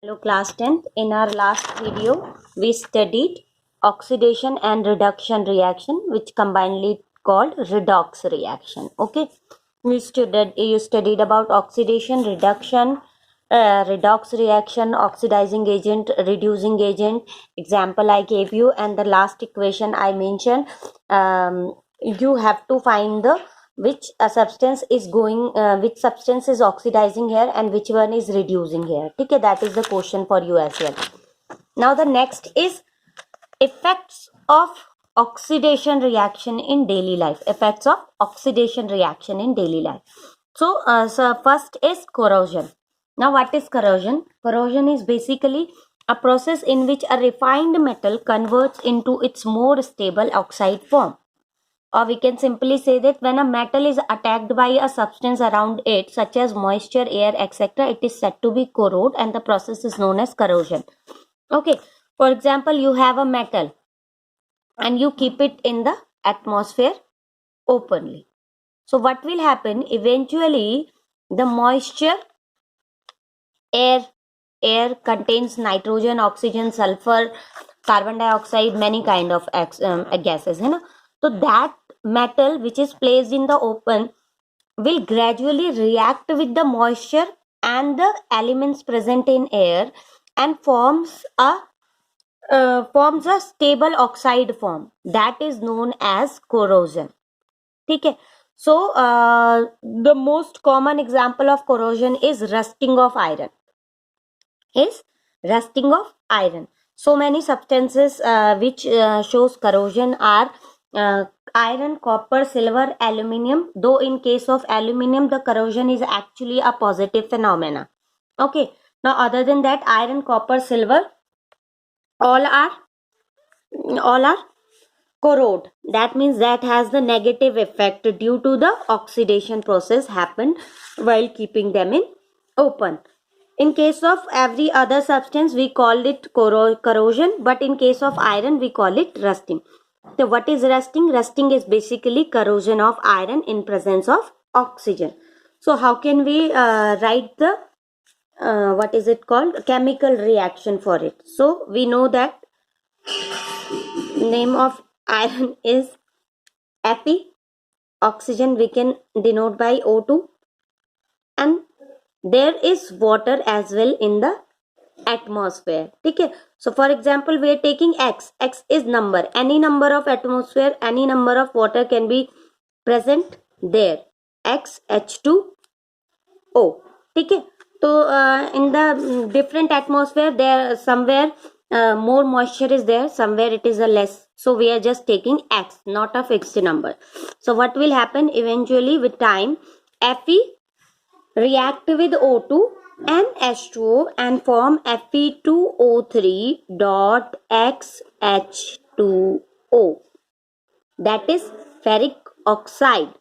Hello class 10th. In our last video we studied oxidation and reduction reaction, which combinedly called redox reaction. Okay, you studied about oxidation, reduction, redox reaction, oxidizing agent, reducing agent. Example I gave you, and the last equation I mentioned. You have to find the which substance is oxidizing here and which one is reducing here. Okay, that is the question for you as well. Now the next is effects of oxidation reaction in daily life. Effects of oxidation reaction in daily life. So first is corrosion. Now what is corrosion? Corrosion is basically a process in which a refined metal converts into its more stable oxide form. Or we can simply say that when a metal is attacked by a substance around it, such as moisture, air, etc., it is said to be corrode, and the process is known as corrosion. Okay, for example, you have a metal and you keep it in the atmosphere openly. So what will happen? Eventually, the moisture, air contains nitrogen, oxygen, sulfur, carbon dioxide, many kind of gases, है ना? So that metal which is placed in the open will gradually react with the moisture and the elements present in air and forms a stable oxide form that is known as corrosion. Okay, so the most common example of corrosion is rusting of iron. So many substances which shows corrosion are iron, copper, silver, aluminium. Though in case of aluminium, the corrosion is actually a positive phenomena. Okay. Now, other than that, iron, copper, silver, all are corrode. That means that has the negative effect due to the oxidation process happened while keeping them in open. In case of every other substance, we call it corrosion, but in case of iron, we call it rusting. So what is rusting? Rusting is basically corrosion of iron in presence of oxygen. So how can we write the what is it called? Chemical reaction for it. So we know that name of iron is Fe. Oxygen we can denote by O2, and there is water as well in the atmosphere. Okay, so for example, we are taking x is number, any number of atmosphere, any number of water can be present there, x H2O. Okay, so in the different atmosphere, there somewhere more moisture is there, somewhere it is a less, so we are just taking x, not a fixed number. So what will happen eventually with time? Fe react with O2 and H2O and form Fe2O3 dot XH2O. That is ferric oxide,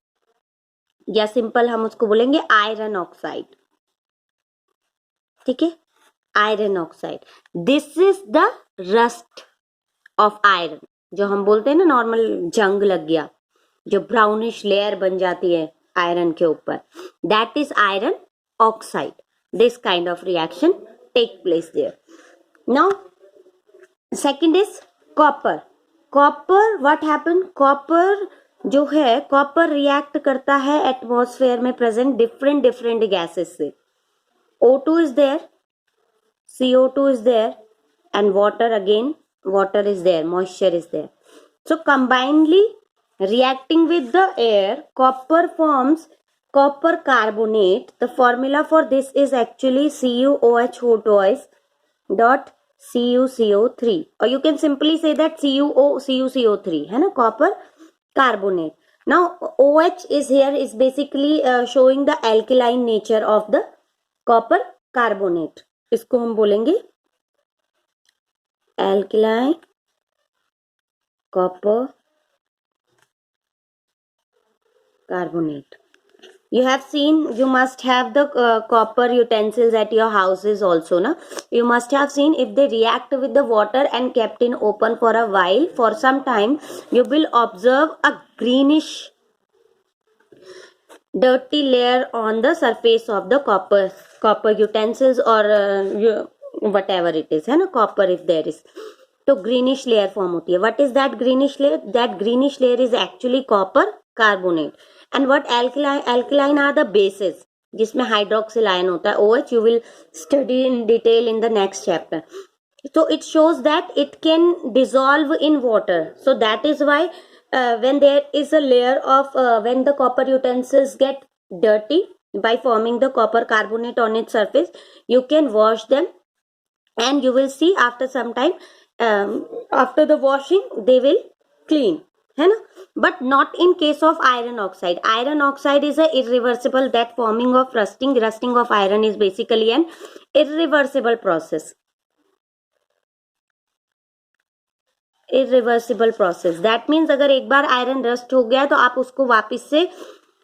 या simple हम उसको बोलेंगे iron oxide. ठीक है, iron oxide. This is the rust of iron, जो हम बोलते हैं ना नॉर्मल जंग लग गया, जो ब्राउनिश लेयर बन जाती है आयरन के ऊपर, that is iron oxide. This kind of reaction take place there. Now second is copper. What happen? Copper जो है, copper react करता है atmosphere में present different gases से. O2 is there, CO2 is there, and water is there, moisture is there. So combinedly reacting with the air, copper forms copper carbonate. The formula for this is actually CuOH twice dot CuCO3, or you can simply say that CuCO3 है ना, copper carbonate. Now OH is here is basically showing the alkaline nature of the copper carbonate. इसको हम बोलेंगे alkaline copper carbonate. You have seen, you must have the copper utensils at your houses also, na? You must have seen if they react with the water and kept in open for a while, for some time, you will observe a greenish dirty layer on the surface of the copper utensils or whatever it is, है ना, copper if there is, तो greenish layer form होती है. What is that greenish layer? That greenish layer is actually copper carbonate. And what alkaline are the bases जिसमें hydroxyl ion होता है, OH. You will study in detail in the next chapter. So it shows that it can dissolve in water. So that is why when there is a layer of when the copper utensils get dirty by forming the copper carbonate on its surface, you can wash them and you will see after some time, after the washing they will clean, है ना. But not in case of iron oxide. Iron oxide is a irreversible, that forming of rusting of iron is basically an irreversible process. Irreversible process. That means अगर एक बार iron rust हो गया तो आप उसको वापस से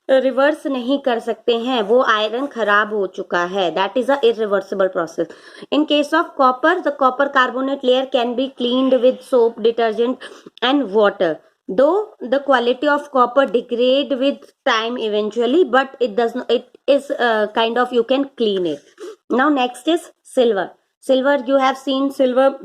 रिवर्स नहीं कर सकते हैं, वो आयरन खराब हो चुका है. That is a irreversible process. In case of copper, the copper carbonate layer can be cleaned with soap, detergent and water. though the quality of copper degrade with time eventually, but it does not, it is kind of, you can clean it. Now next is silver. You have seen silver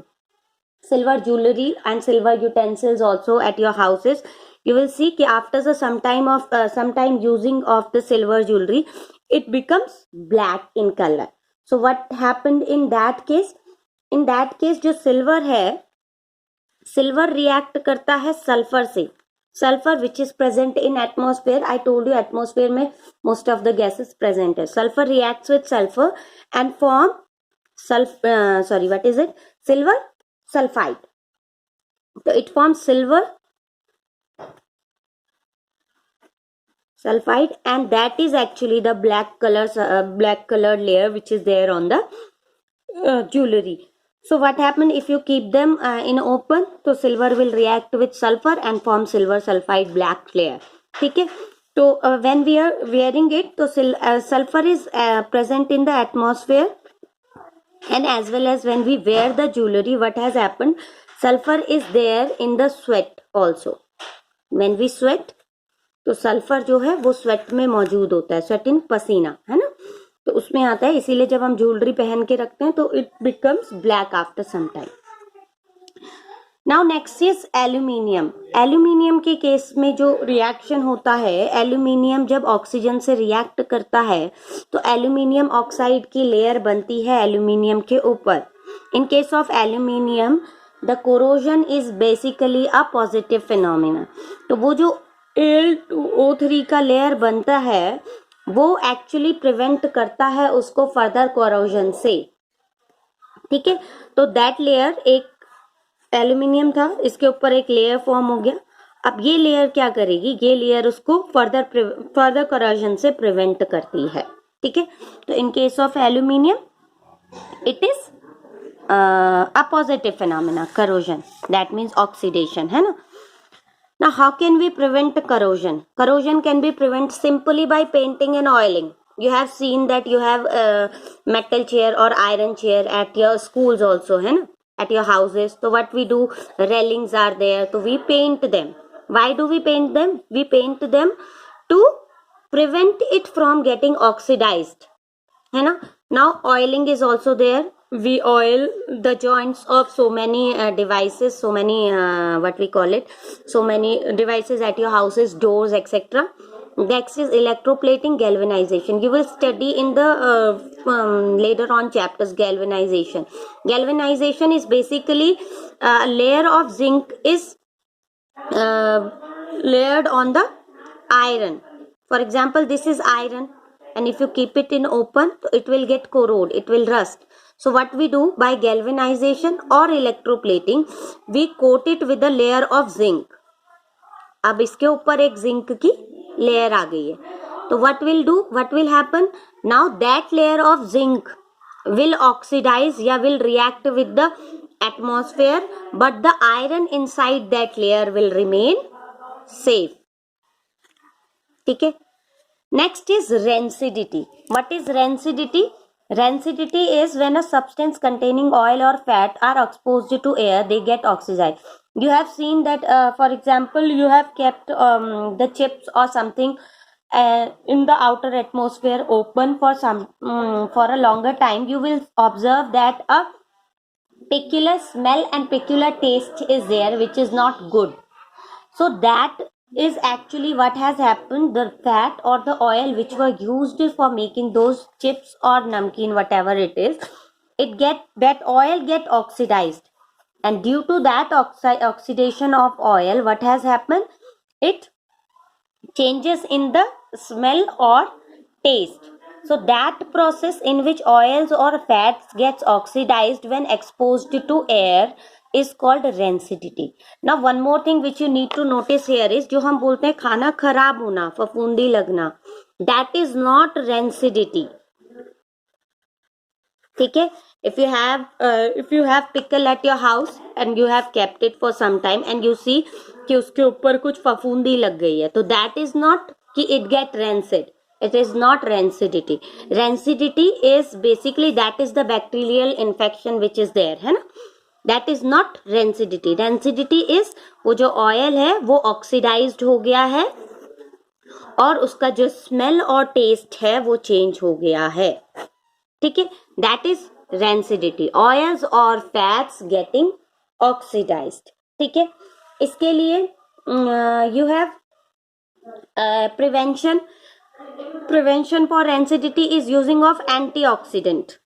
jewelry and silver utensils also at your houses. You will see कि after the some time using of the silver jewelry, it becomes black in color. So what happened in that case? In that case जो silver है, silver react करता है sulfur से. Sulfur which is present in atmosphere. I told you atmosphere में most of the gases present है. Sulfur reacts with sulfur and form silver sulfide. So it forms silver sulfide, and that is actually the black colored layer which is there on the jewelry. So what happens if you keep them in open? So silver will react with sulfur and form silver sulfide black layer. ठीक है. तो when we are wearing it, तो sulfur is present in the atmosphere. And as well as when we wear the jewelry, what has happened? Sulfur is there in the sweat also. When we sweat, तो sulphur जो है वो sweat में मौजूद होता है. Sweat इन पसीना, है ना, तो उसमें आता है. इसीलिए जब हम ज्वेलरी पहन के रखते हैं तो it becomes black after some time. Now next is aluminium. Aluminium के केस में जो रिएक्शन होता है, एल्यूमिनियम जब ऑक्सीजन से रिएक्ट करता है तो एल्यूमिनियम ऑक्साइड की लेयर बनती है एल्यूमिनियम के ऊपर. In case of aluminium the corrosion is basically a positive phenomena. तो वो जो Al2O3 का लेयर बनता है वो एक्चुअली प्रिवेंट करता है उसको फर्दर कोरोजन से. ठीक है. तो दैट लेयर, एक एल्यूमिनियम था, इसके ऊपर एक लेयर फॉर्म हो गया. अब ये लेयर क्या करेगी? ये लेयर उसको फर्दर कोरोजन से प्रिवेंट करती है. ठीक है. तो in case of aluminium it is a positive phenomena, corrosion. That means oxidation, है ना. Now how can we prevent corrosion? Corrosion can be prevented simply by painting and oiling. You have seen that you have metal chair or iron chair at your schools also, है ना, at your houses. So what we do, railings are there, so we paint them. Why do we paint them? We paint them to prevent it from getting oxidized, है ना. Now oiling is also there. We oil the joints of so many devices, so many so many devices at your houses, doors, etc. Next is electroplating, galvanization. You will study in the later on chapters galvanization. Galvanization is basically a layer of zinc is layered on the iron. For example, this is iron, and if you keep it in open, it will get corrode, it will rust. So what we do by galvanization or electroplating, we coat it with a layer of zinc. अब इसके ऊपर एक zinc की layer आ गई है. तो what will happen? Now that layer of zinc will oxidize या will react with the atmosphere, but the iron inside that layer will remain safe. ठीक है. Next is rancidity. What is rancidity? Rancidity is when a substance containing oil or fat are exposed to air, they get oxidized. You have seen that, for example, you have kept the chips or something in the outer atmosphere open for a longer time. You will observe that a peculiar smell and peculiar taste is there, which is not good. So that is actually what has happened. The fat or the oil which were used for making those chips or namkeen, whatever it is, that oil get oxidized, and due to that oxidation of oil, what has happened? It changes in the smell or taste. So that process in which oils or fats gets oxidized when exposed to air is called rancidity. Now one more thing which you need to notice here is, जो हम बोलते हैं खाना खराब होना, फफूंदी लगना, that is not rancidity. ठीक है? if you have pickle at your house and you have kept it for some time and you see कि उसके ऊपर कुछ फफूंदी लग गई है, तो that is not कि it get rancid. It is not rancidity. Rancidity is basically that is the bacterial infection which is there, है ना? That is not rancidity. Rancidity is वो जो oil है वो oxidized हो गया है और उसका जो smell और taste है वो change हो गया है. ठीक है? That is rancidity. Oils or fats getting oxidized. ठीक है? इसके लिए you have prevention for rancidity is using of antioxidant.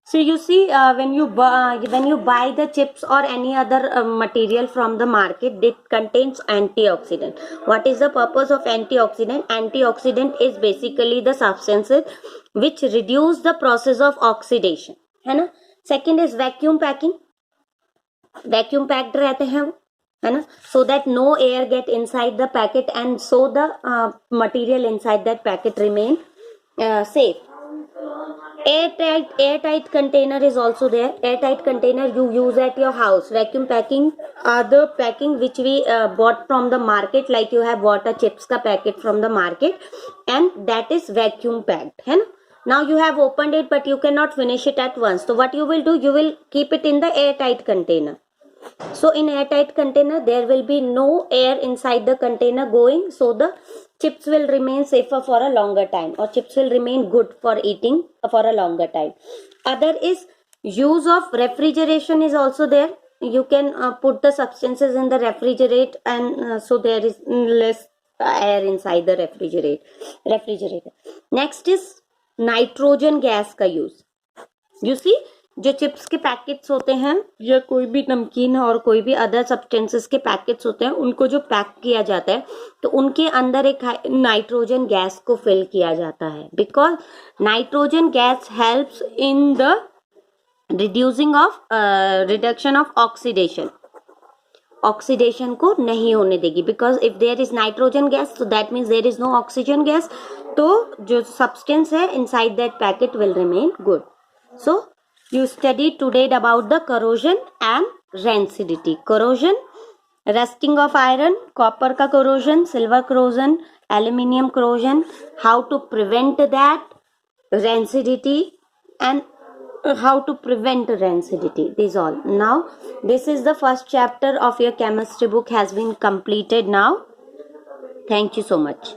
So you see, when you buy the chips or any other material from the market, it contains antioxidant. What is the purpose of antioxidant? Antioxidant is basically the substances which reduce the process of oxidation, है ना? Second is vacuum packing. Vacuum packed रहते हैं वो, है ना? So that no air get inside the packet and so the material inside that packet remain safe. Airtight container is also there. Airtight container you use at your house. Vacuum packing are the packing which we bought from the market, like you have bought a chips ka packet from the market and that is vacuum packed, है ना? Now you have opened it but you cannot finish it at once. So what you will do, you will keep it in the airtight container. So in airtight container there will be no air inside the container going, so the chips will remain safer for a longer time, or chips will remain good for eating for a longer time. Other is use of refrigeration is also there. You can put the substances in the refrigerate and so there is less air inside the refrigerator. Next is nitrogen gas का use. You see, जो chips के packets होते हैं या कोई भी नमकीन और कोई भी अदर सब्सटेंसेस के पैकेट्स होते हैं, उनको जो पैक किया जाता है तो उनके अंदर एक नाइट्रोजन गैस को फिल किया जाता है, because nitrogen gas helps in the reduction of oxidation को नहीं होने देगी, because if there is nitrogen gas तो that means there is no oxygen gas, तो जो सब्सटेंस है inside that packet will remain good. So you studied today about the corrosion and rancidity. Corrosion, rusting of iron, copper ka corrosion, silver corrosion, aluminium corrosion, how to prevent that, rancidity, and how to prevent rancidity. This all. Now this is the first chapter of your chemistry book has been completed now. Thank you so much.